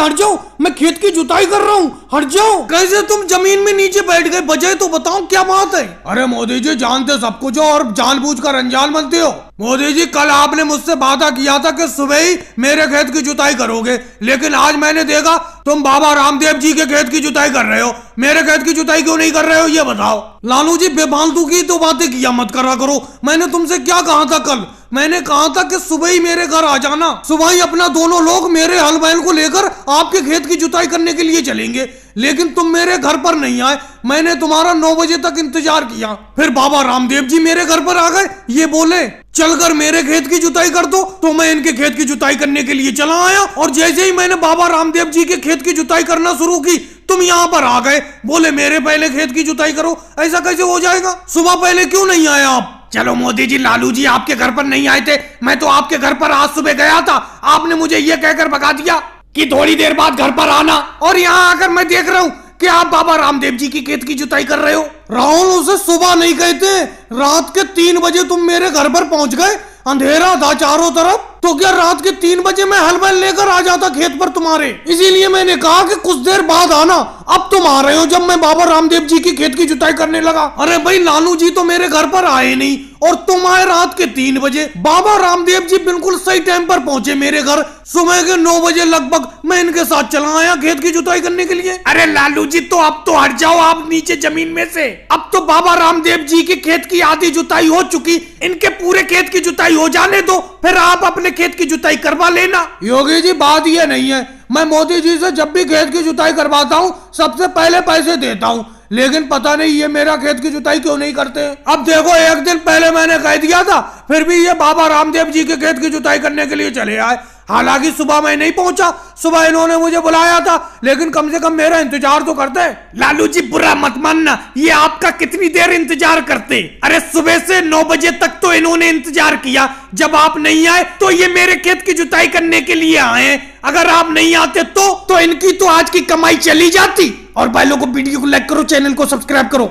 हट जाओ, मैं खेत की जुताई कर रहा हूँ, हट जाओ। कैसे तुम जमीन में नीचे बैठ गए, वजह तो बताओ क्या बात है। अरे मोदी जी जानते सब कुछ हो और जानबूझकर अनजान बनते हो। मोदी जी कल आपने मुझसे वादा किया था कि सुबह ही मेरे खेत की जुताई करोगे, लेकिन आज मैंने देखा तुम बाबा रामदेव जी के खेत की जुताई कर रहे हो। मेरे खेत की जुताई क्यों नहीं कर रहे हो ये बताओ। लालू जी बेफालतू की तो बातें किया मत करा करो। मैंने तुमसे क्या कहा था कल? मैंने कहा था कि सुबह ही मेरे घर आ जाना, सुबह ही अपना दोनों लोग मेरे हल बैल को लेकर आपके खेत की जुताई करने के लिए चलेंगे, लेकिन तुम मेरे घर पर नहीं आए। मैंने तुम्हारा 9 बजे तक इंतजार किया, फिर बाबा रामदेव जी मेरे घर पर आ गए, ये बोले चलकर मेरे खेत की जुताई कर दो, तो मैं इनके खेत की जुताई करने के लिए चला आया। और जैसे ही मैंने बाबा रामदेव जी के खेत की जुताई करना शुरू की, तुम यहाँ पर आ गए, बोले मेरे पहले खेत की जुताई करो। ऐसा कैसे हो जाएगा? सुबह पहले क्यों नहीं आए आप? चलो मोदी जी, लालू जी आपके घर पर नहीं आए थे, मैं तो आपके घर पर आज सुबह गया था। आपने मुझे ये कहकर भगा दिया कि थोड़ी देर बाद घर पर आना, और यहाँ आकर मैं देख रहा हूँ कि आप बाबा रामदेव जी की खेत की जुताई कर रहे हो। राहुल, उसे सुबह नहीं कहते, रात के 3 बजे तुम मेरे घर पर पहुंच गए, अंधेरा था चारों तरफ, तो क्या रात के 3 बजे मैं हल बैल लेकर आ जाता खेत पर तुम्हारे? इसीलिए मैंने कहा कि कुछ देर बाद आना। अब तुम आ रहे हो जब मैं बाबा रामदेव जी की खेत की जुताई करने लगा। अरे भाई, लालू जी तो मेरे घर पर आए नहीं और तुम आए रात के 3 बजे। बाबा रामदेव जी बिल्कुल सही टाइम पर पहुंचे मेरे घर, सुबह के 9 बजे लगभग मैं इनके साथ चला आया खेत की जुताई करने के लिए। अरे लालू जी, तो अब तो हट जाओ आप नीचे जमीन में से। अब तो बाबा रामदेव जी के खेत की आधी जुताई हो चुकी, इनके पूरे खेत की जुताई हो जाने दो, फिर आप अपने खेत की जुताई करवा लेना। योगी जी, बात ये नहीं है, मैं मोदी जी से जब भी खेत की जुताई करवाता हूँ सबसे पहले पैसे देता हूँ, लेकिन पता नहीं ये मेरा खेत की जुताई क्यों नहीं करते। अब देखो, एक दिन पहले मैंने कह दिया था, फिर भी ये बाबा रामदेव जी के खेत की जुताई करने के लिए चले आए। हालांकि सुबह मैं नहीं पहुंचा, सुबह इन्होंने मुझे बुलाया था, लेकिन कम से कम मेरा इंतजार तो करते। लालू जी बुरा मत मानना, ये आपका कितनी देर इंतजार करते? अरे सुबह से 9 बजे तक तो इन्होंने इंतजार किया, जब आप नहीं आए तो ये मेरे खेत की जुताई करने के लिए आए। अगर आप नहीं आते तो इनकी तो आज की कमाई चली जाती। और भाई लोगों को वीडियो को लाइक करो, चैनल को सब्सक्राइब करो।